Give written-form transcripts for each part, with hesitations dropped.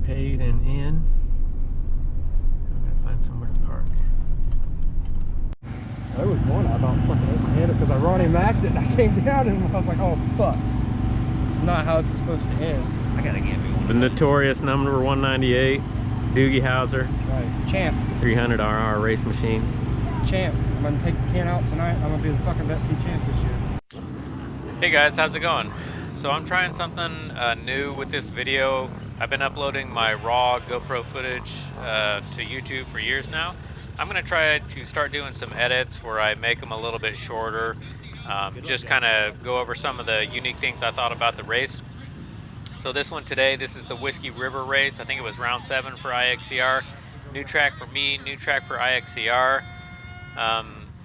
paid and in. I'm gonna find somewhere to park. There was one I about fucking hit my head because I already maxed it and I came down and I was like, oh fuck. This is not how it's supposed to end. I gotta get me one. The notorious number 198 Doogie Howser. Right, champ. 300RR race machine. Champ. I'm gonna take the can out tonight. I'm gonna be the fucking vet seat champ this year. Hey guys, how's it going? So I'm trying something new with this video. I've been uploading my raw GoPro footage to YouTube for years now. I'm gonna try to start doing some edits where I make them a little bit shorter. Just kind of go over some of the unique things I thought about the race. So this one today, this is the Whiskey River race. I think it was round 7 for IXCR. New track for me, new track for IXCR.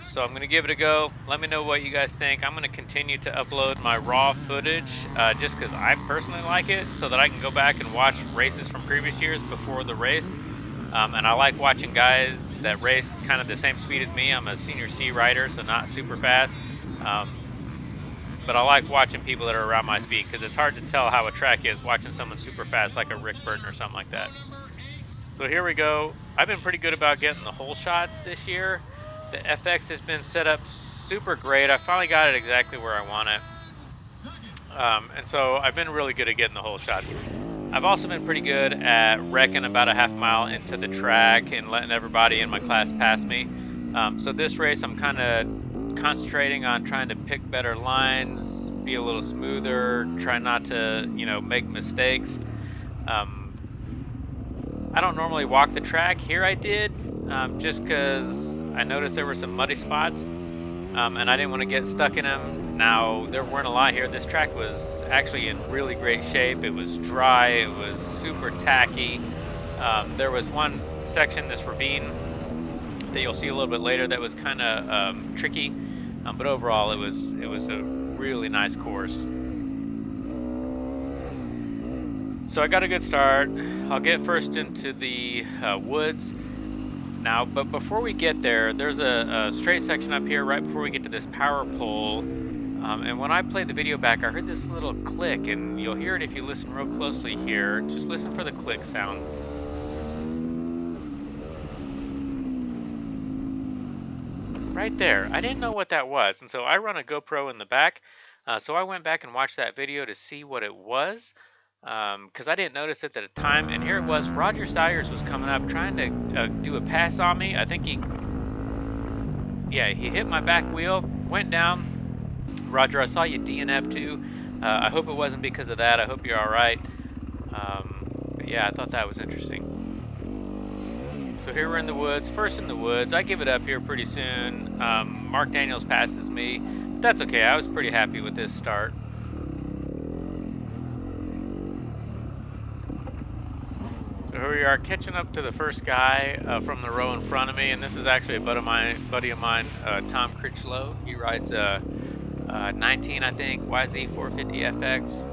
So I'm going to give it a go. Let me know what you guys think. I'm going to continue to upload my raw footage just because I personally like it, so that I can go back and watch races from previous years before the race. And I like watching guys that race kind of the same speed as me. I'm a senior C rider, so not super fast. But I like watching people that are around my speed because it's hard to tell how a track is watching someone super fast like a Rick Burton or something like that. So here we go. I've been pretty good about getting the whole shots this year. The FX has been set up super great. I finally got it exactly where I want it. And so I've been really good at getting the whole shots. I've also been pretty good at wrecking about a half mile into the track and letting everybody in my class pass me. So this race I'm kind of concentrating on trying to pick better lines, be a little smoother, try not to, make mistakes. I don't normally walk the track. Here I did, just because I noticed there were some muddy spots, and I didn't want to get stuck in them. Now, there weren't a lot here. This track was actually in really great shape. It was dry, it was super tacky. There was one section, this ravine, that you'll see a little bit later that was kind of tricky, but overall it was a really nice course. So I got a good start. I'll get first into the woods now, but before we get there, there's a straight section up here right before we get to this power pole, and when I played the video back, I heard this little click, and you'll hear it if you listen real closely here. Just listen for the click sound. Right there. I didn't know what that was, and so I run a GoPro in the back, so I went back and watched that video to see what it was, because I didn't notice it at the time. And here it was. Roger Sayers was coming up trying to do a pass on me. I think he hit my back wheel, went down. Roger, I saw you DNF too. I hope it wasn't because of that. I hope you're all right. But yeah, I thought that was interesting. So here we're in the woods, first in the woods. I give it up here pretty soon. Mark Daniels passes me. But that's okay, I was pretty happy with this start. So here we are, catching up to the first guy from the row in front of me, and this is actually a buddy of mine, Tom Critchlow. He rides a 19, I think, YZ 450 FX.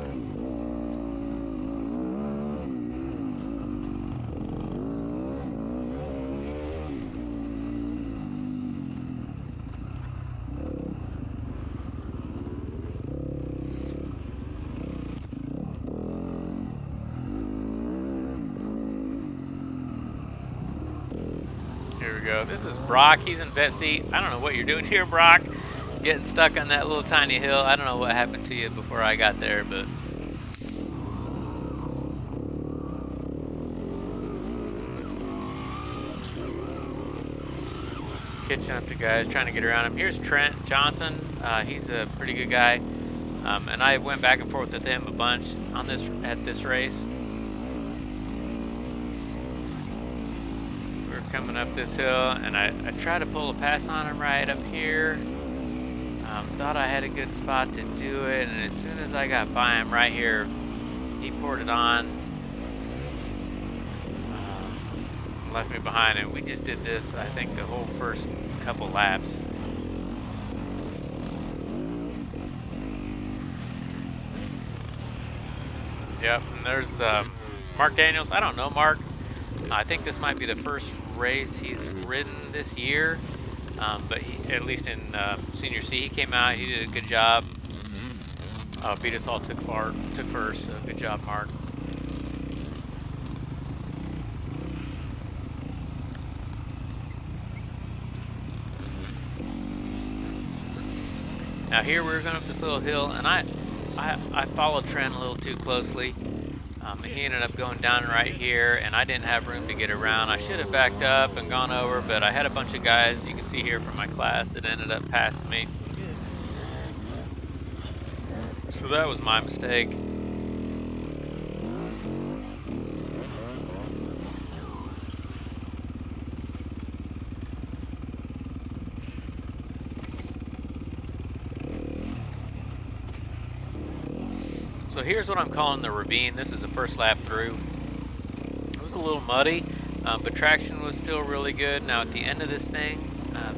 Here we go. This is Brock. He's in vet seat. I don't know what you're doing here, Brock. Getting stuck on that little tiny hill. I don't know what happened to you before I got there, but catching up to guys, trying to get around him. Here's Trent Johnson. He's a pretty good guy, and I went back and forth with him a bunch on at this race. Coming up this hill, and I tried to pull a pass on him right up here. Thought I had a good spot to do it, and as soon as I got by him right here, he poured it on, left me behind, and we just did this, I think, the whole first couple laps. Yep, and there's Mark Daniels. I don't know Mark. I think this might be the first race he's ridden this year, but at least in Senior C, he came out, he did a good job. Beat us all, took first, so good job, Mark. Now here we're going up this little hill, and I followed Trent a little too closely. He ended up going down right here, and I didn't have room to get around. I should have backed up and gone over, but I had a bunch of guys, you can see here from my class, that ended up passing me. So that was my mistake. So here's what I'm calling the ravine. This is the first lap through. It was a little muddy, but traction was still really good. Now at the end of this thing,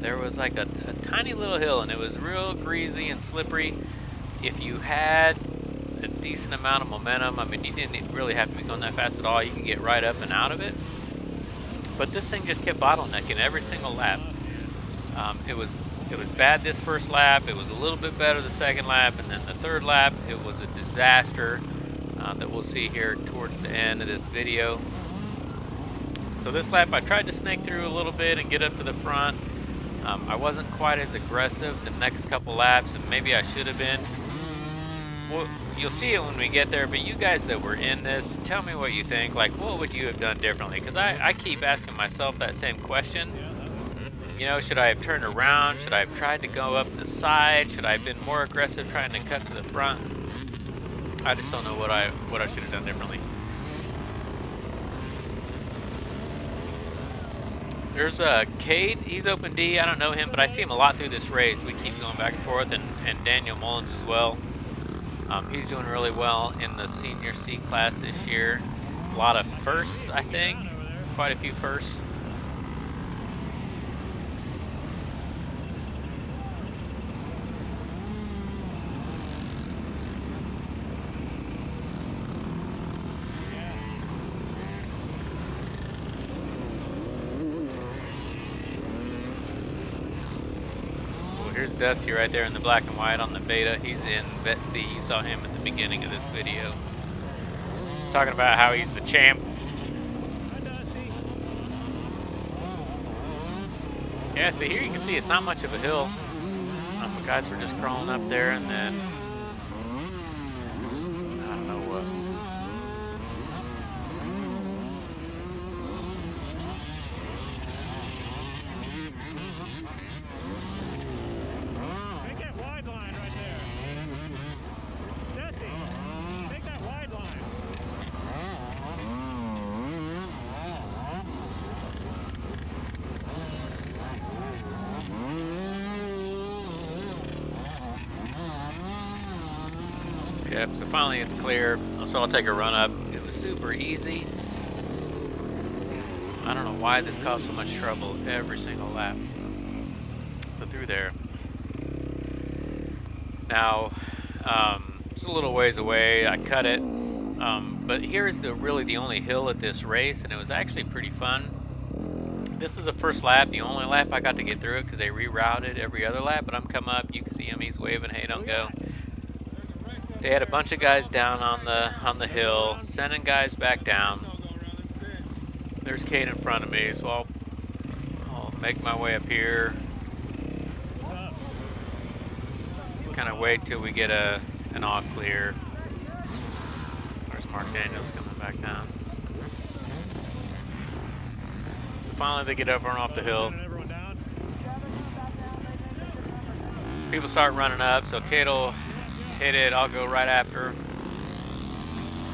there was like a tiny little hill, and it was real greasy and slippery. If you had a decent amount of momentum, I mean, you didn't really have to be going that fast at all. You can get right up and out of it. But this thing just kept bottlenecking every single lap. It was bad this first lap. It was a little bit better the second lap, and then the third lap, it was a disaster that we'll see here towards the end of this video. So this lap, I tried to snake through a little bit and get up to the front. I wasn't quite as aggressive the next couple laps, and maybe I should have been. Well, you'll see it when we get there, but you guys that were in this, tell me what you think. Like, what would you have done differently? Because I keep asking myself that same question. You know, should I have turned around? Should I have tried to go up the side? Should I have been more aggressive trying to cut to the front? I just don't know what I should have done differently. There's Cade, he's open D, I don't know him, but I see him a lot through this race. We keep going back and forth, and Daniel Mullins as well. He's doing really well in the senior C class this year. A lot of firsts, I think, quite a few firsts. Here's Dusty right there in the black and white on the beta. He's in Vet C. You saw him at the beginning of this video. Talking about how he's the champ. Yeah, so here you can see it's not much of a hill. The guys were just crawling up there, and then I don't know what. Yep, so finally it's clear. So I'll take a run up. It was super easy. I don't know why this caused so much trouble every single lap. So through there. Now, it's a little ways away. I cut it. But here is really the only hill at this race, and it was actually pretty fun. This is the first lap, the only lap I got to get through it because they rerouted every other lap, but I'm coming up, you can see him, he's waving, hey, don't go. They had a bunch of guys down on the hill, sending guys back down. There's Kate in front of me, so I'll make my way up here. Kind of wait till we get an off clear. There's Mark Daniels coming back down. So finally they get over and off the hill. People start running up, so Kate'll hit it, I'll go right after.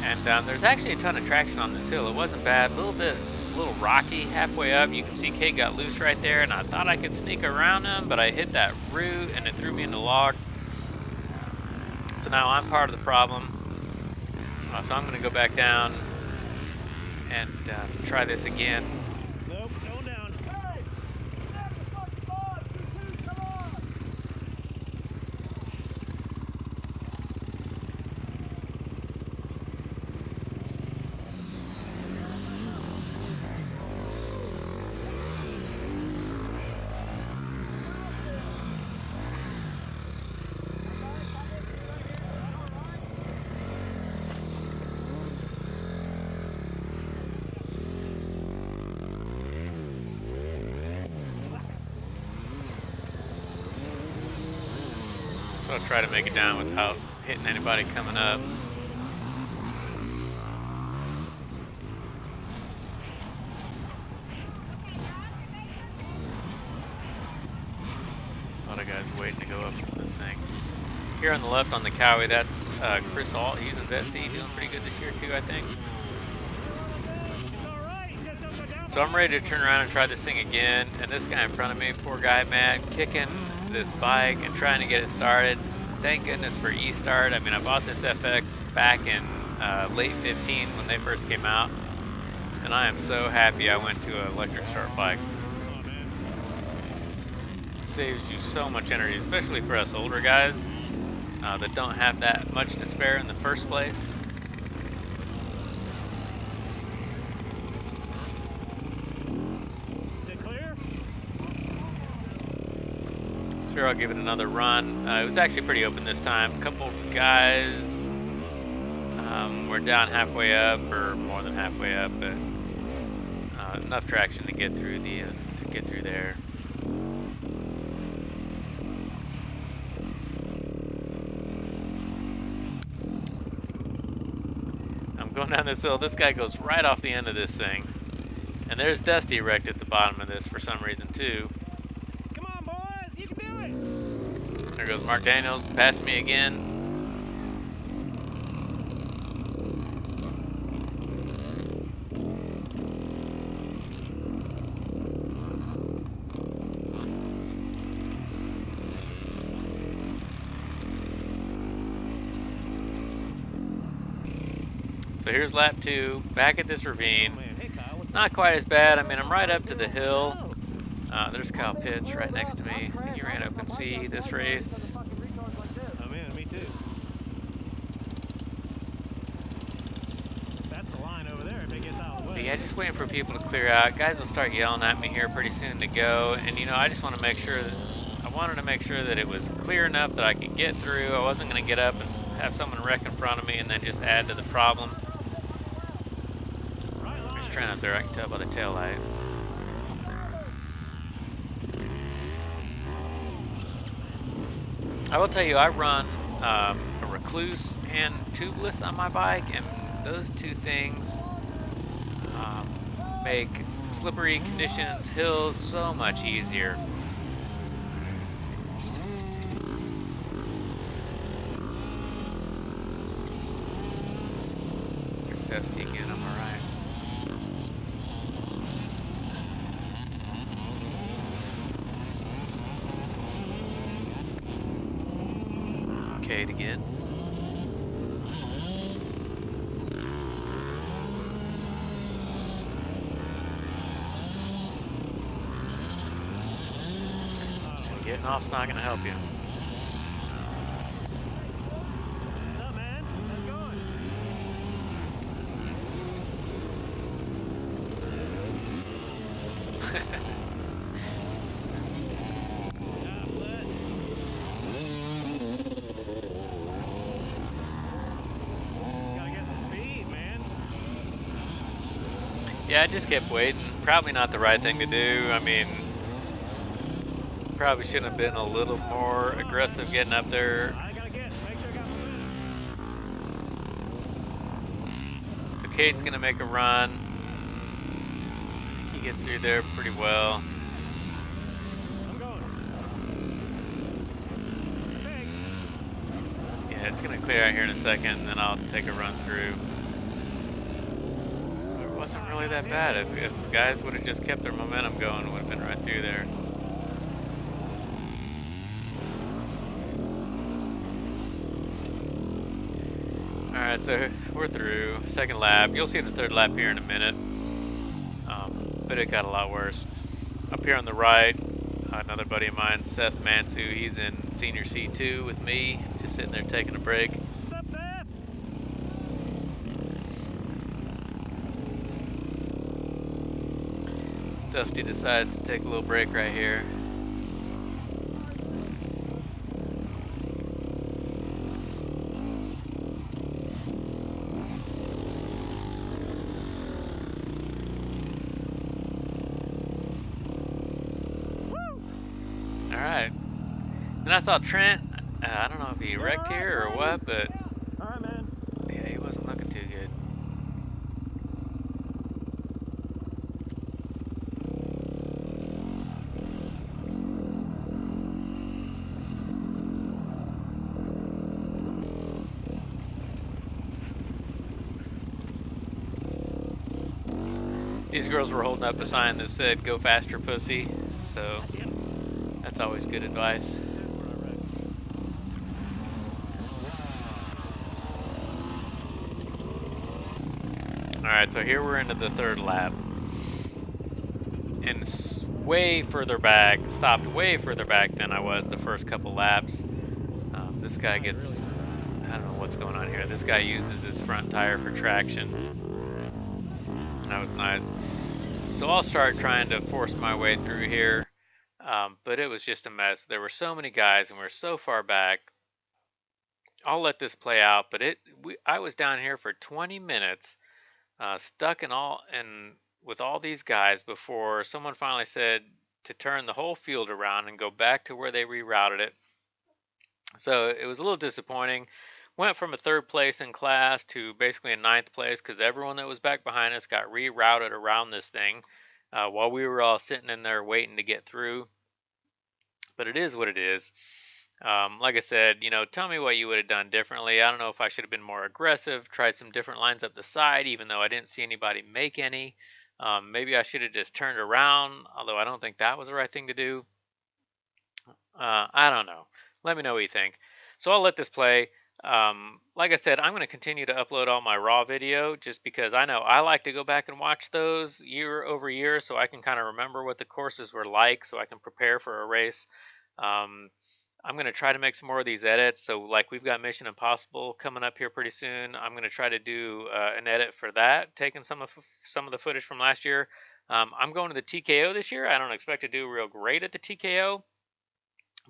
And there's actually a ton of traction on this hill. It wasn't bad, a little rocky halfway up. You can see Kate got loose right there, and I thought I could sneak around him, but I hit that root and it threw me in the log. So now I'm part of the problem. So I'm gonna go back down and try this again. Nope, going down. Hey! Get the fucking ball! 2-2, come on! I'll try to make it down without hitting anybody coming up. A lot of guys waiting to go up this thing. Here on the left on the Cowie, that's Chris Alt. He's in Vet C, doing pretty good this year too, I think. So I'm ready to turn around and try this thing again. And this guy in front of me, poor guy, man, kicking this bike and trying to get it started. Thank goodness for eStart. I mean, I bought this FX back in late 15 when they first came out. And I am so happy I went to an electric start bike. It saves you so much energy, especially for us older guys that don't have that much to spare in the first place. Sure, I'll give it another run. It was actually pretty open this time. A couple guys were down halfway up, or more than halfway up, but enough traction to get through there. I'm going down this hill. This guy goes right off the end of this thing, and there's Dusty wrecked at the bottom of this for some reason too. You can do it! There goes Mark Daniels, past me again. So here's lap 2, back at this ravine. Not quite as bad. I mean, I'm right up to the hill. There's Kyle Pitts right next to me. He ran open C this race. Oh man, me too. That's the line over there if it gets out of the way. But yeah, just waiting for people to clear out. Guys will start yelling at me here pretty soon to go. And you know, I just want to make sure that I wanted to make sure that it was clear enough that I could get through. I wasn't going to get up and have someone wreck in front of me and then just add to the problem. There's Trent up there, I can tell by the tail light. I will tell you, I run a Recluse and tubeless on my bike, and those two things make slippery conditions, hills, so much easier. There's Dusty again on my right. Kate again. Getting off's not going to help you. What's up, man? How's it going? God bless. Gotta get some speed, man. Yeah, I just kept waiting. Probably not the right thing to do. I mean, probably shouldn't have been a little more aggressive getting up there. I gotta make sure I got momentum. So Cade's gonna make a run. He gets through there pretty well. I'm going. Big. Yeah, it's gonna clear out here in a second, and then I'll take a run through. It wasn't really that bad. If guys would have just kept their momentum going, it would have been right through there. Alright, so we're through. Second lap. You'll see the third lap here in a minute. But it got a lot worse. Up here on the right, another buddy of mine, Seth Mansu, he's in senior C2 with me, just sitting there taking a break. What's up, Seth? Dusty decides to take a little break right here. Alright. Then I saw Trent. I don't know if he Yeah, wrecked all right, here or Tony. what, but All right, man. yeah, he wasn't looking too good. These girls were holding up a sign that said "Go faster, pussy," so that's always good advice. All right, so here we're into the third lap, and way further back, stopped way further back than I was the first couple laps. This guy gets, I don't know what's going on here. This guy uses his front tire for traction. That was nice. So I'll start trying to force my way through here, but it was just a mess. There were so many guys, and we're so far back. I'll let this play out, but I was down here for 20 minutes, stuck in with all these guys before someone finally said to turn the whole field around and go back to where they rerouted it. So it was a little disappointing. Went from a third place in class to basically a ninth place because everyone that was back behind us got rerouted around this thing while we were all sitting in there waiting to get through. But it is what it is. Like I said, tell me what you would have done differently. I don't know if I should have been more aggressive, tried some different lines up the side, even though I didn't see anybody make any. Maybe I should have just turned around, although I don't think that was the right thing to do. I don't know. Let me know what you think. So I'll let this play. Like I said, I'm going to continue to upload all my raw video just because I know I like to go back and watch those year over year so I can kind of remember what the courses were like so I can prepare for a race. I'm going to try to make some more of these edits. So like we've got Mission Impossible coming up here pretty soon. I'm going to try to do an edit for that, taking some of the footage from last year. I'm going to the TKO this year. I don't expect to do real great at the TKO,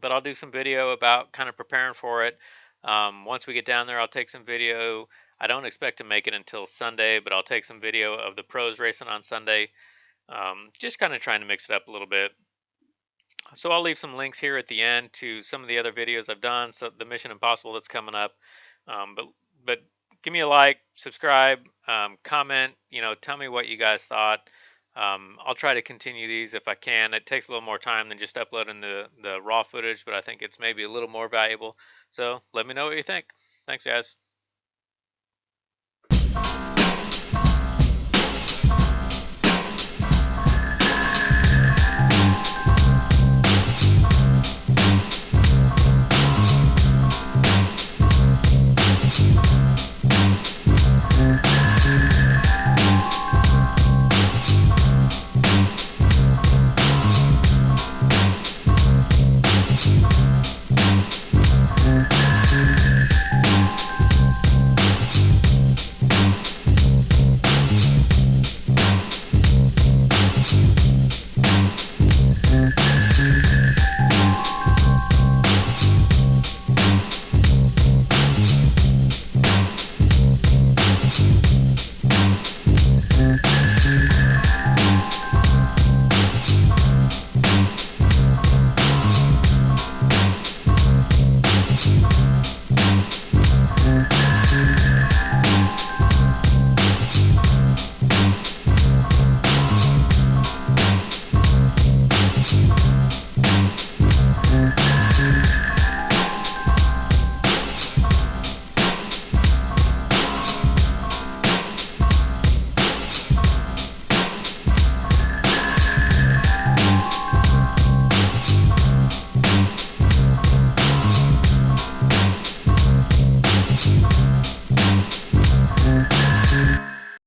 but I'll do some video about kind of preparing for it. Once we get down there, I'll take some video. I don't expect to make it until Sunday, but I'll take some video of the pros racing on Sunday. Just kind of trying to mix it up a little bit. So I'll leave some links here at the end to some of the other videos I've done. So the Mission Impossible that's coming up. But give me a like, subscribe, comment. Tell me what you guys thought. I'll try to continue these if I can. It takes a little more time than just uploading the raw footage, but I think it's maybe a little more valuable. So let me know what you think. Thanks, guys.